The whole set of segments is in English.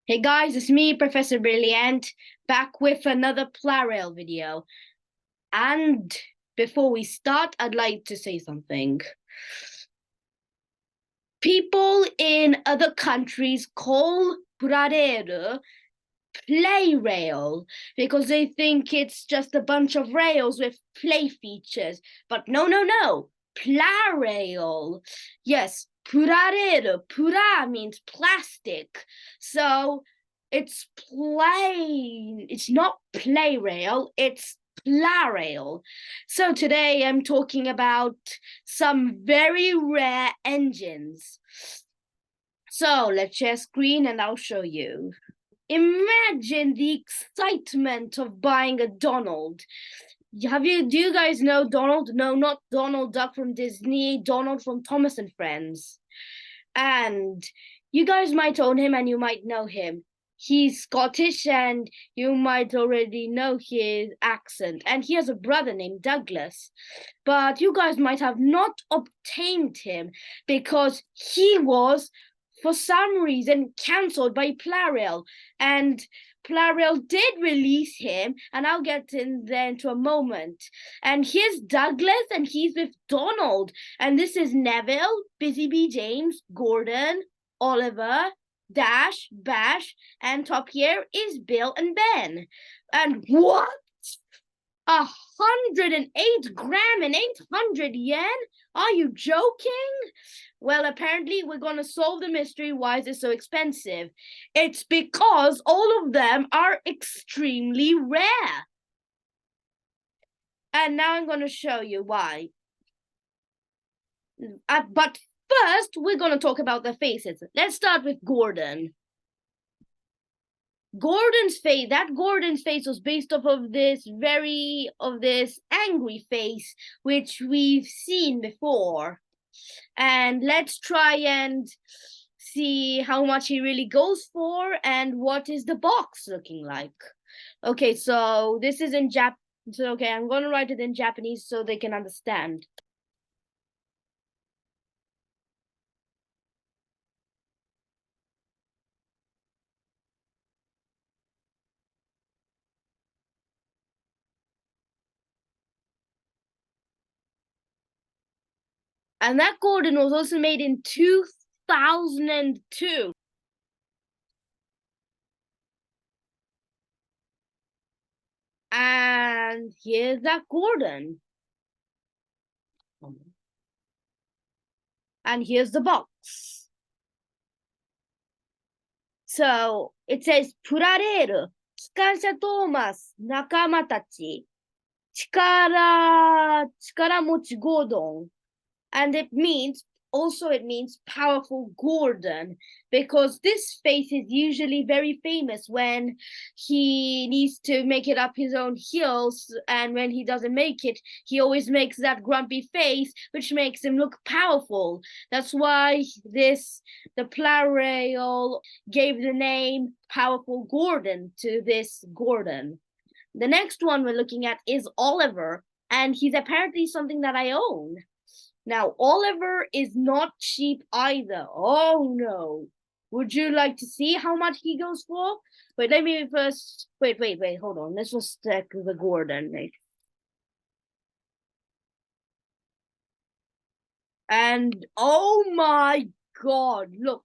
Hey guys, it's me, Professor Brilly Ant, back with another Plarail video. And before we start, I'd like to say something. People in other countries call Plarail Plarail because they think it's just a bunch of rails with play features. But no. Plarail. Yes, Plarail. Pura means plastic. So it's it's not Plarail, it's Plarail. So today I'm talking about some very rare engines. So let's share screen and I'll show you. Imagine the excitement of buying a Donald. Do you guys know Donald? No, not Donald Duck from Disney, Donald from Thomas and Friends. And you guys might own him and you might know him. He's Scottish and you might already know his accent. And he has a brother named Douglas. But you guys might have not obtained him because he was, for some reason, cancelled by Plarail. And Plarail did release him, and I'll get in there into a moment. And here's Douglas, and he's with Donald. And this is Neville, Busy Bee James, Gordon, Oliver, Dash, Bash, and top here is Bill and Ben. And what? 108 gram and 800 yen? Are you joking? Well, apparently we're going to solve the mystery. Why is it so expensive? It's because all of them are extremely rare. And now I'm going to show you why. But first, we're going to talk about the faces. Let's start with Gordon. Gordon's face was based off of this angry face, which we've seen before. And let's try and see how much he really goes for and what is the box looking like. Okay, so this is in so okay, I'm going to write it in Japanese so they can understand. And that Gordon was also made in 2002. And here's that Gordon. And here's the box. So it says, プラレール、機関車トーマス、仲間たち、力持ちゴードン. And it means powerful Gordon, because this face is usually very famous when he needs to make it up his own heels, and when he doesn't make it, he always makes that grumpy face, which makes him look powerful. That's why the Plarail gave the name Powerful Gordon to this Gordon. The next one we're looking at is Oliver, and he's apparently something that I own. Now, Oliver is not cheap either. Oh, no. Would you like to see how much he goes for? Wait, let me first... Wait, hold on. Let's just check the Gordon. And, oh my god, look.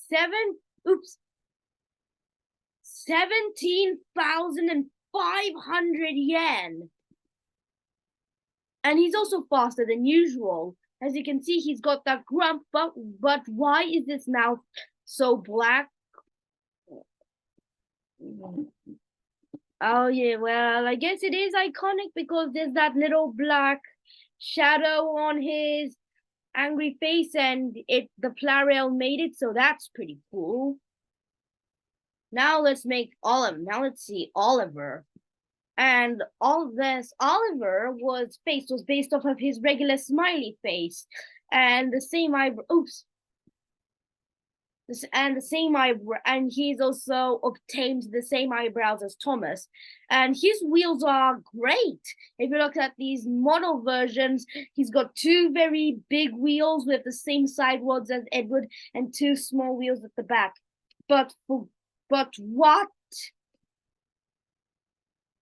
17,500 yen. And he's also faster than usual. As you can see, he's got that grump, but why is this mouth so black? Oh yeah, well, I guess it is iconic because there's that little black shadow on his angry face, and the Plarail made it, so that's pretty cool. Now let's see Oliver. And all this, Oliver was based off of his regular smiley face, and the same eyebrow. And he's also obtained the same eyebrows as Thomas. And his wheels are great. If you look at these model versions, he's got two very big wheels with the same side rods as Edward, and two small wheels at the back. But what?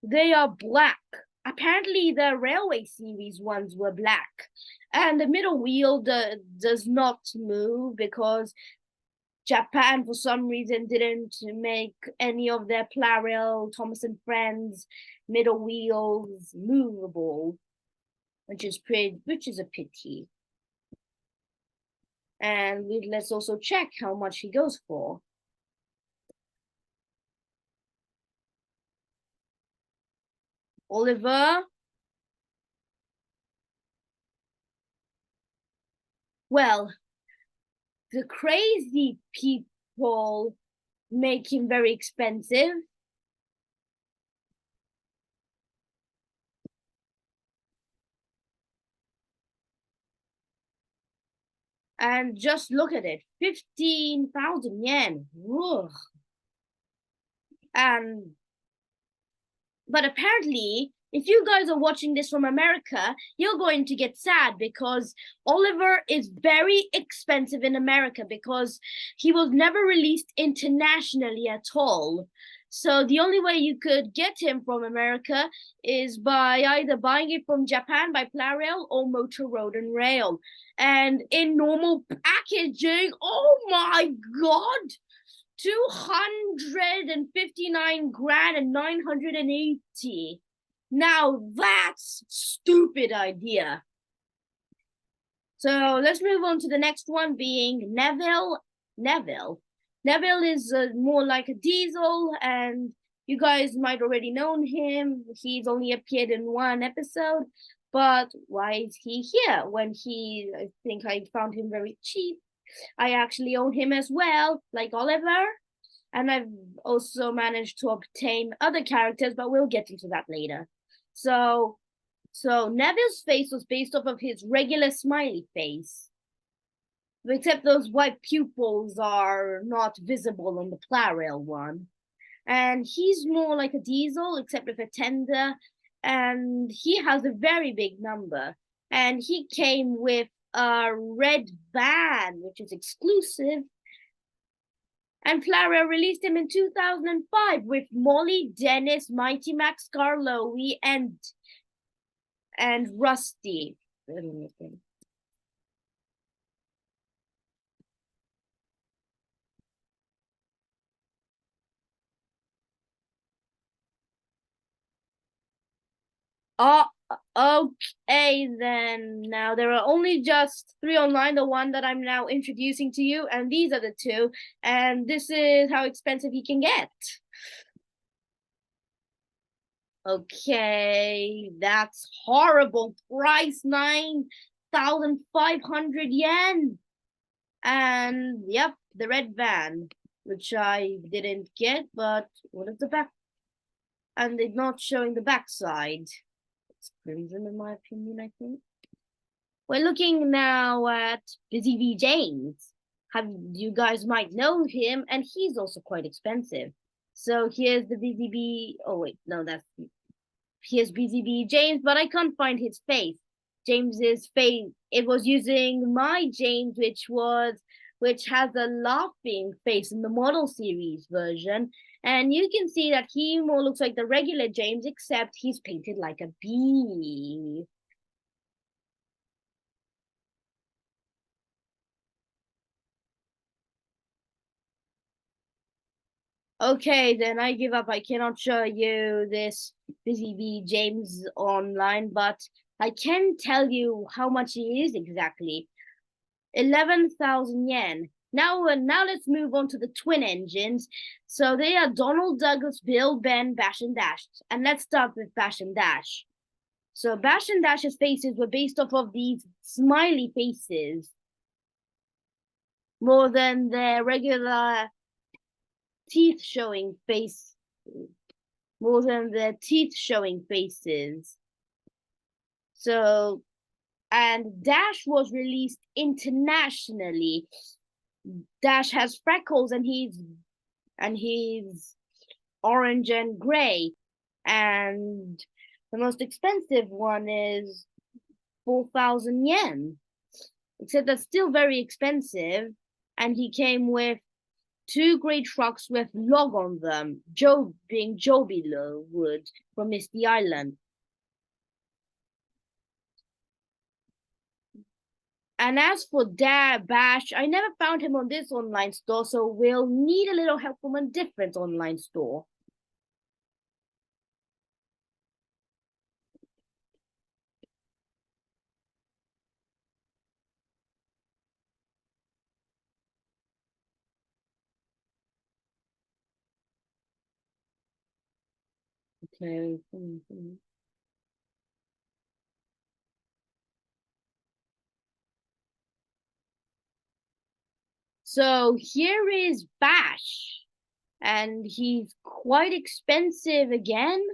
They are black. Apparently, the railway series ones were black, and the middle wheel does not move because Japan, for some reason, didn't make any of their Plarail, Thomas and Friends middle wheels movable, which is a pity. And let's also check how much he goes for. Oliver. Well, the crazy people make him very expensive. And just look at it, 15,000 yen. Ugh. And but apparently, if you guys are watching this from America, you're going to get sad because Oliver is very expensive in America because he was never released internationally at all. So the only way you could get him from America is by either buying it from Japan by Plarail or Motor Road and Rail. And in normal packaging, oh my God, 259 grand and 980. Now that's stupid idea. So let's move on to the next one being Neville. Neville is more like a diesel, and you guys might already know him. He's only appeared in one episode, but why is he here when I think I found him very cheap. I actually own him as well, like Oliver. And I've also managed to obtain other characters, but we'll get into that later. So Neville's face was based off of his regular smiley face. Except those white pupils are not visible on the Plarail one. And he's more like a diesel, except with a tender. And he has a very big number. And he came with a red van, which is exclusive. And Plarail released him in 2005 with Molly, Dennis, Mighty Max, Carloe, and Rusty. Oh, okay then. Now there are only just 3 online, the one that I'm now introducing to you, and these are the 2, and this is how expensive he can get. Okay, that's horrible price, 9,500 yen. And yep, the red van, which I didn't get, but what is the back? And it's not showing the backside. It's crimson in my opinion, I think. We're looking now at Busy V James. You guys might know him, and he's also quite expensive. So here's the Busy Bee. Oh wait, no, here's Busy Bee James, but I can't find his face. James's face. It was using my James, which has a laughing face in the model series version. And you can see that he more looks like the regular James, except he's painted like a bee. Okay, then I give up. I cannot show you this Busy Bee James online, but I can tell you how much he is exactly. 11,000 yen. Now let's move on to the twin engines. So they are Donald, Douglas, Bill, Ben, Bash, and Dash. And let's start with Bash and Dash. So Bash and Dash's faces were based off of these smiley faces more than their regular teeth showing face, more than their teeth showing faces. So, and Dash was released internationally. Dash has freckles and he's orange and gray. And the most expensive one is 4,000 yen. Except that's still very expensive. And he came with two grey trucks with log on them, Joe being Jobilo wood from Misty Island. And as for Bash, I never found him on this online store, so we'll need a little help from a different online store. Okay. So here is Bash, and he's quite expensive again.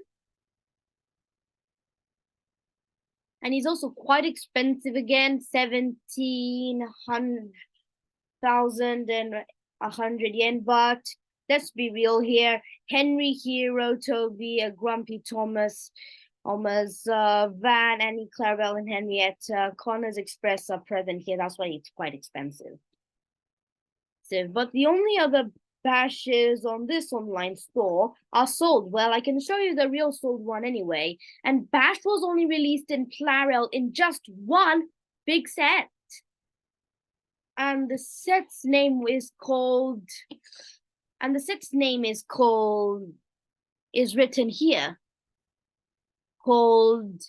And he's also quite expensive again, 17,100 yen. But let's be real here. Henry, Hero, Toby, Grumpy Thomas, Van, Annie, Clarabelle, and Henrietta, Connor's Express are present here. That's why it's quite expensive. But the only other bashes on this online store are sold. Well, I can show you the real sold one anyway. And Bash was only released in Plarail in just one big set. And the set's name is called, is written here, called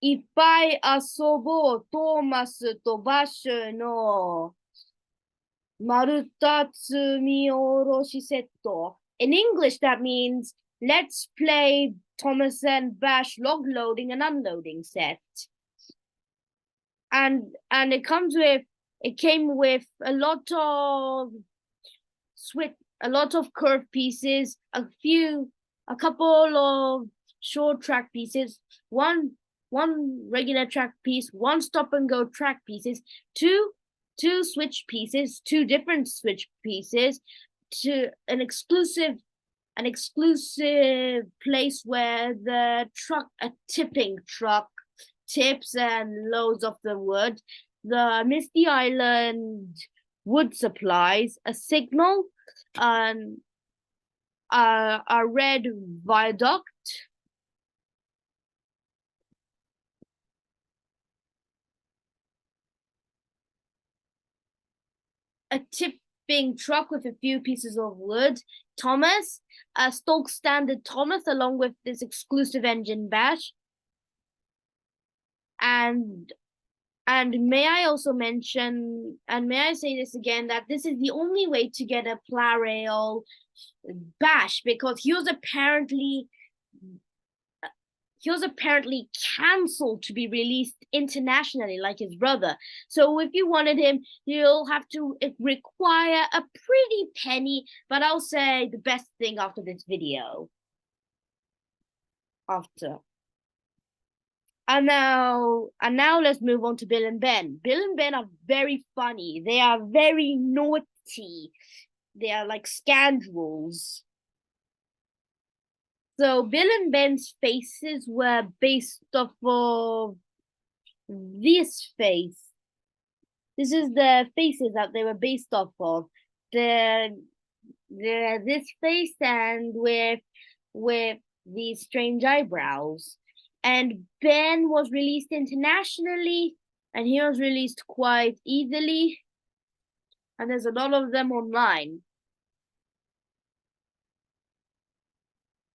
Ippai Asobo Thomas to Bash no Marutatsu Oroshi Setto. In English, that means let's play Thomas and Bash log loading and unloading set. And it came with a lot of curved pieces, a couple of short track pieces, one regular track piece, one stop and go track pieces, two switch pieces, two different switch pieces, to an exclusive place where a tipping truck tips and loads of the wood, the Misty Island wood supplies, a signal, a red viaduct, a tipping truck with a few pieces of wood, Thomas, a stock standard Thomas, along with this exclusive engine Bash. And may I also mention, and may I say this again, that this is the only way to get a Plarail Bash, because he was apparently cancelled to be released internationally like his brother. So if you wanted him, you'll have to require a pretty penny, but I'll say the best thing after this video. And now let's move on to Bill and Ben. Bill and Ben are very funny. They are very naughty. They are like scoundrels. So Bill and Ben's faces were based off of this face. This is the faces that they were based off of. This face and with these strange eyebrows. And Ben was released internationally, and he was released quite easily. And there's a lot of them online.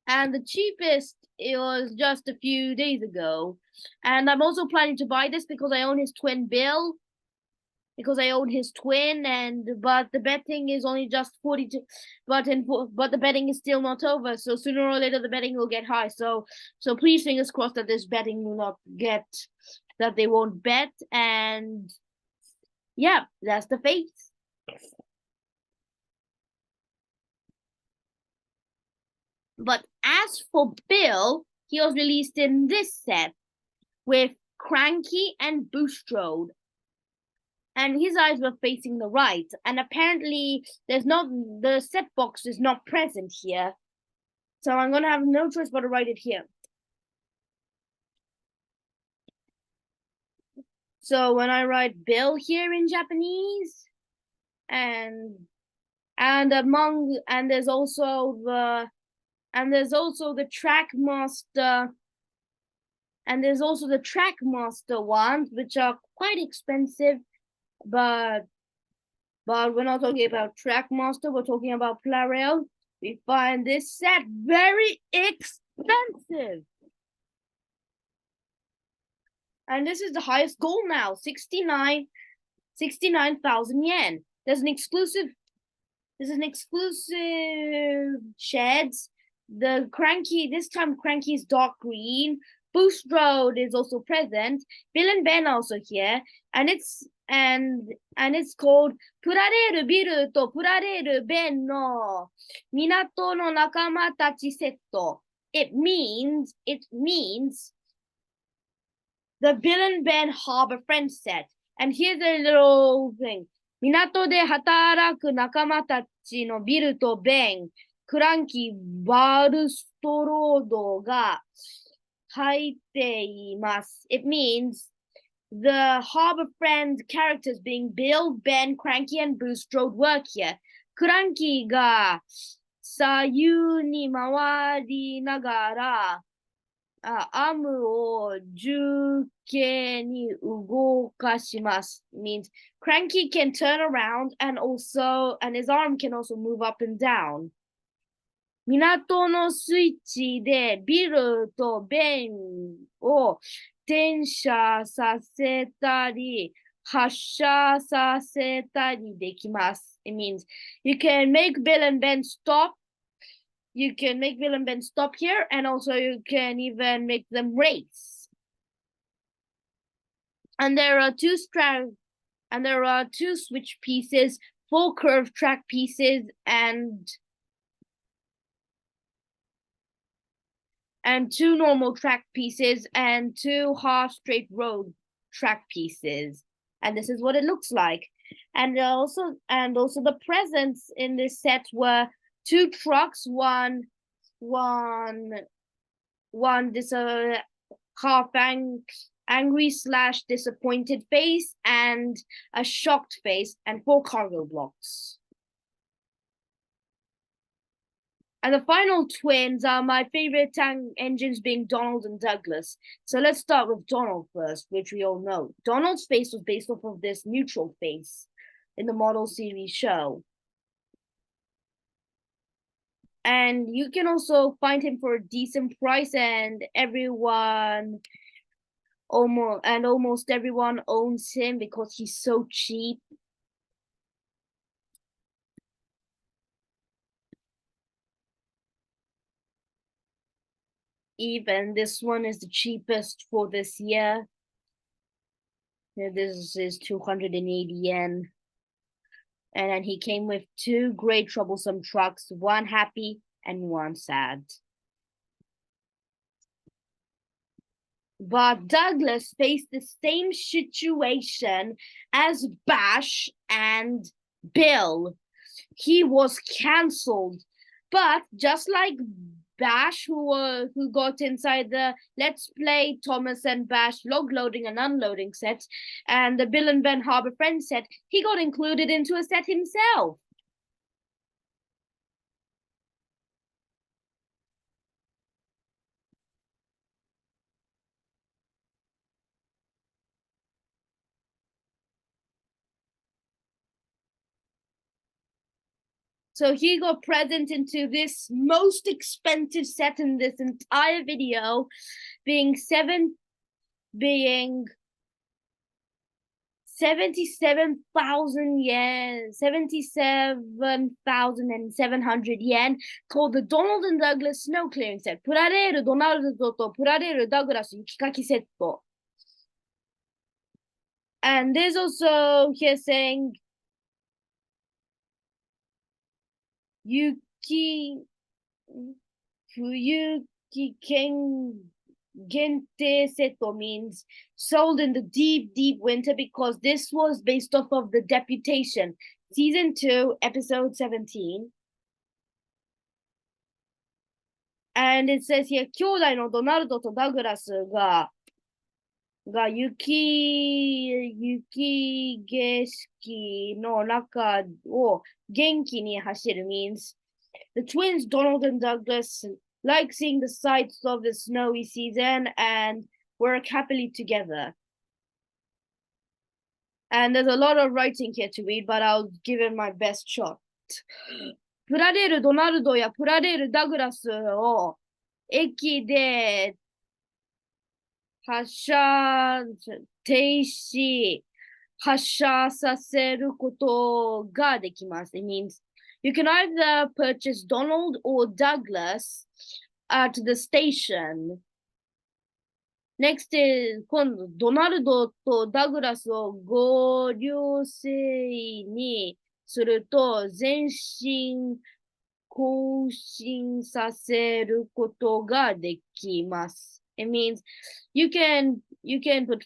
And the cheapest, it was just a few days ago. And I'm also planning to buy this because I own his twin Bill. Because I own his twin, but the betting is only just 42, but the betting is still not over. So sooner or later the betting will get high. So please, fingers crossed that this betting will not that they won't bet. And yeah, that's the face. But as for Bill, he was released in this set with Cranky and Boostrode. And his eyes were facing the right. And apparently the set box is not present here. So I'm going to have no choice but to write it here. So when I write Bill here in Japanese, and there's also the track master. And there's also the track master ones, which are quite expensive, but we're not talking about track master, we're talking about Plarail. We find this set very expensive. And this is the highest goal now, 69,000 yen. There's an exclusive sheds. The Cranky, this time Cranky is dark green. Boost Road is also present. Bill and Ben also here, and it's called Plarail Bill to Plarail Ben no Minato no Nakama Tachi Setto. It means the Bill and Ben Harbor Friends set. And here's a little thing. 港で働く仲間たちのビルとベン、クランキー、バルストロードが入っています。It means the Harbor Friends characters being Bill, Ben, Cranky, and Boostrode work here. クランキーが左右に回りながら、アームを重形に動かします。Means Cranky can turn around and his arm can also move up and down. 港のスイッチでビルとベンを転写させたり、発射させたりできます。It means you can make Bill and Ben stop. You can make Bill and Ben stop here, and also you can even make them race. And there are two switch pieces, 4 curved track pieces, and 2 normal track pieces, and 2 half straight road track pieces. And this is what it looks like. And also the presents in this set were 2 trucks, one half angry / disappointed face, and a shocked face, and 4 cargo blocks. And the final twins are my favorite tank engines, being Donald and Douglas. So let's start with Donald first, which we all know. Donald's face was based off of this neutral face in the model series show. And you can also find him for a decent price, and almost everyone owns him because he's so cheap. Even this one is the cheapest for this year. This is 280 yen. And then he came with 2 great troublesome trucks, one happy and one sad. But Douglas faced the same situation as Bash and Bill. He was cancelled. But just like Bash, who got inside the Let's Play Thomas and Bash log loading and unloading set, and the Bill and Ben Harbor Friends set, he got included into a set himself. So he got present into this most expensive set in this entire video, being 77,000 yen, 77,700 yen, called the Donald and Douglas Snow Clearing Set. Plarail Donald to Plarail Douglas Yukikaki Setto. And there's also here saying Fuyuki Gente Seto means sold in the deep, deep winter, because this was based off of the Deputation, Season 2, Episode 17. And it says here, 兄弟のドナルドとダグラスがが雪景色の中を元気に走る means the twins Donald and Douglas like seeing the sights of the snowy season and work happily together. And there's a lot of writing here to read, but I'll give it my best shot. プラレール・ドナルドやプラレール・ダグラスを駅で発車停止、発射させることができます。It means you can either purchase Donald or Douglas at the station. Next is 今度ドナルドとダグラスをご両生にすると全身更新させることができます。It means you can put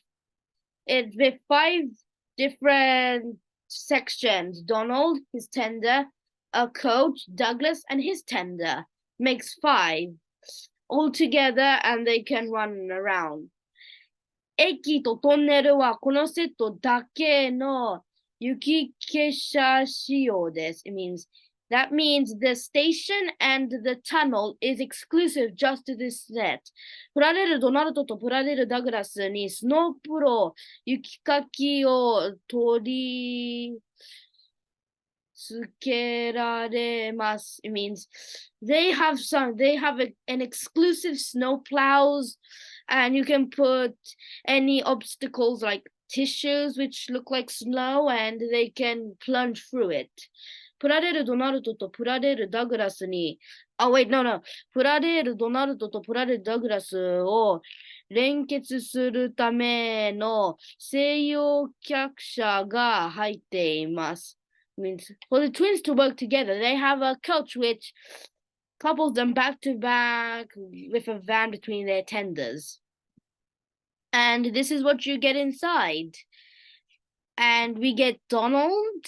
it with 5 different sections. Donald, his tender, a coach, Douglas, and his tender makes 5 all together, and they can run around. 駅とトンネルはこのセットだけの雪消し仕様です。It means that means the station and the tunnel is exclusive just to this set. プラレル・ドナルドとプラレル・ダグラスにスノープロ雪かきを取り付けられます。It means they have an exclusive snow plows, and you can put any obstacles like tissues which look like snow, and they can plunge through it. プラレル・ドナルドとプラレル・ダグラスに、wait, no. プラレル・ドナルドとプラレル・ダグラスを連結するための専用客車が入っています。Means for the twins to work together, they have a coach which couples them back to back with a van between their tenders. And this is what you get inside. And we get Donald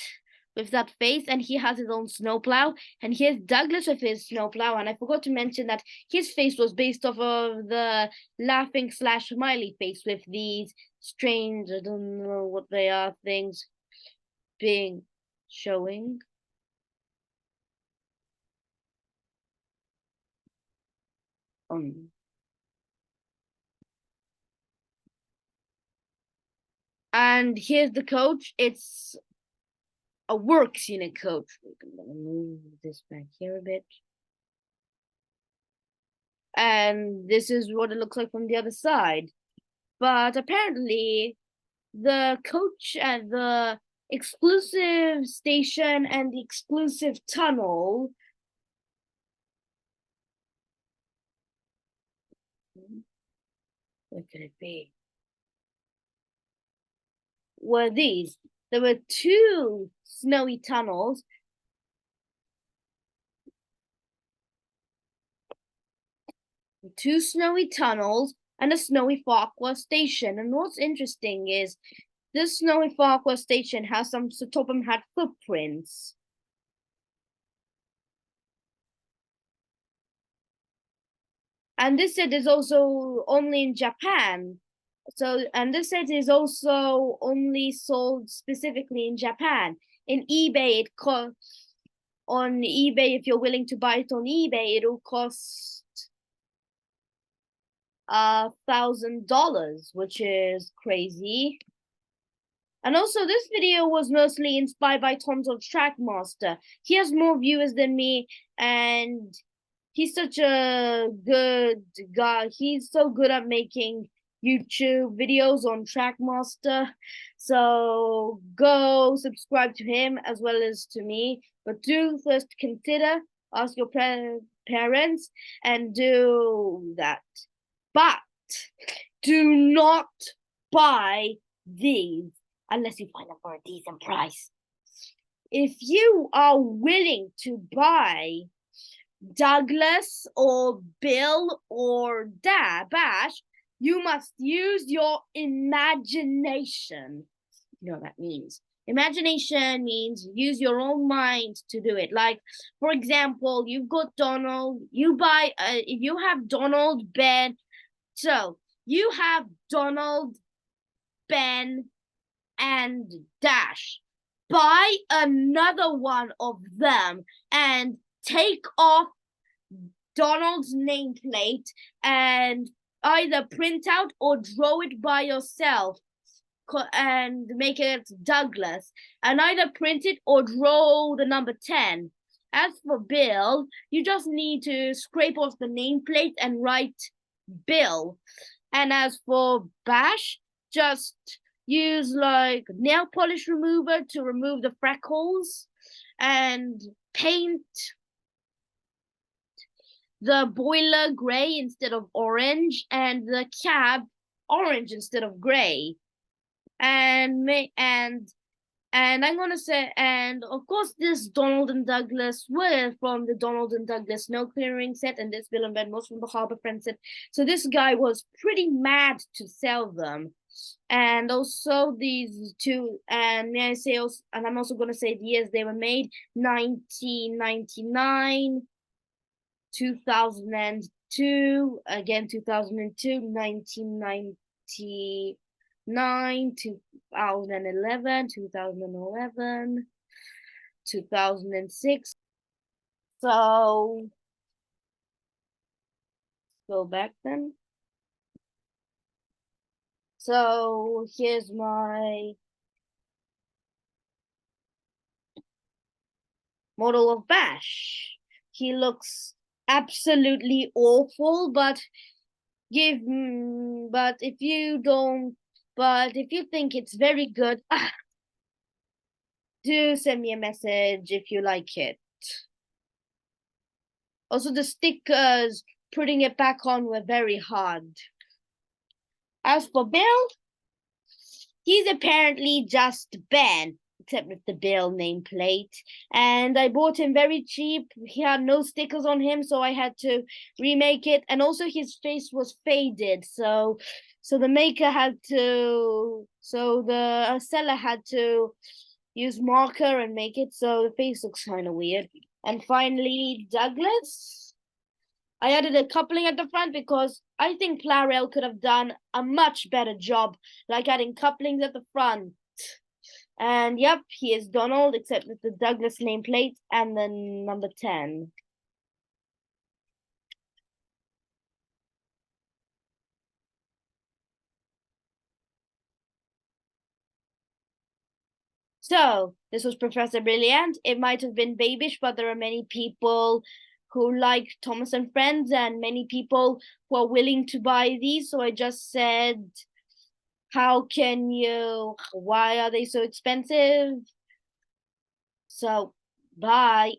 with that face, and he has his own snowplow. And here's Douglas with his snowplow. And I forgot to mention that his face was based off of the laughing / smiley face with these strange, I don't know what they are, things being showing. And here's the coach. It's a works unit coach. I'm gonna move this back here a bit. And this is what it looks like from the other side. But apparently, the coach at the exclusive station and the exclusive tunnel what could it be? Were these. There were 2 snowy tunnels. Two snowy tunnels and a snowy Farquhar station. And what's interesting is this snowy Farquhar station has some of them had footprints. And this set is also only in Japan. And this set is also only sold specifically in Japan. In eBay, on eBay, if you're willing to buy it on eBay, it'll cost $1,000, which is crazy. And also, this video was mostly inspired by Tom's on Trackmaster. He has more viewers than me, and he's such a good guy. He's so good at making YouTube videos on Trackmaster. So go subscribe to him as well as to me. But do first consider, ask your parents, and do that. But do not buy these unless you find them for a decent price. If you are willing to buy Douglas or Bill or Bash, you must use your imagination. You know what that means. Imagination means use your own mind to do it. Like, for example, you've got Donald. You buy, if you have Donald, Ben. So you have Donald, Ben, and Dash. Buy another one of them and take off Donald's nameplate and either print out or draw it by yourself and make it Douglas, and either print it or draw the number 10. As for Bill, you just need to scrape off the nameplate and write Bill. And as for Bash, just use like nail polish remover to remove the freckles and paint the boiler gray instead of orange and the cab orange instead of gray. And I'm gonna say, and of course, this Donald and Douglas were from the Donald and Douglas snow clearing set, and this Bill and Ben was from the Harbor Friends set. So this guy was pretty mad to sell them. And also these two, and may I say also, and I'm also gonna say the years they were made: 1999, 2002, again 2002, 1990. 2011, 2006. So go back then. So here's my model of Bash. He looks absolutely awful, but if you think it's very good, do send me a message if you like it. Also, the stickers, putting it back on were very hard. As for Bill, he's apparently just Ben, except with the Bill nameplate. And I bought him very cheap. He had no stickers on him, so I had to remake it. And also his face was faded, so the maker had to, so the seller had to use marker and make it so the face looks kind of weird. And finally, Douglas. I added a coupling at the front because I think Plarail could have done a much better job, like adding couplings at the front. And yep, he is Donald, except with the Douglas nameplate and the number 10. So, this was Professor Brilly Ant. It might have been babyish, but there are many people who like Thomas and Friends and many people who are willing to buy these. So I just said, why are they so expensive? So, bye.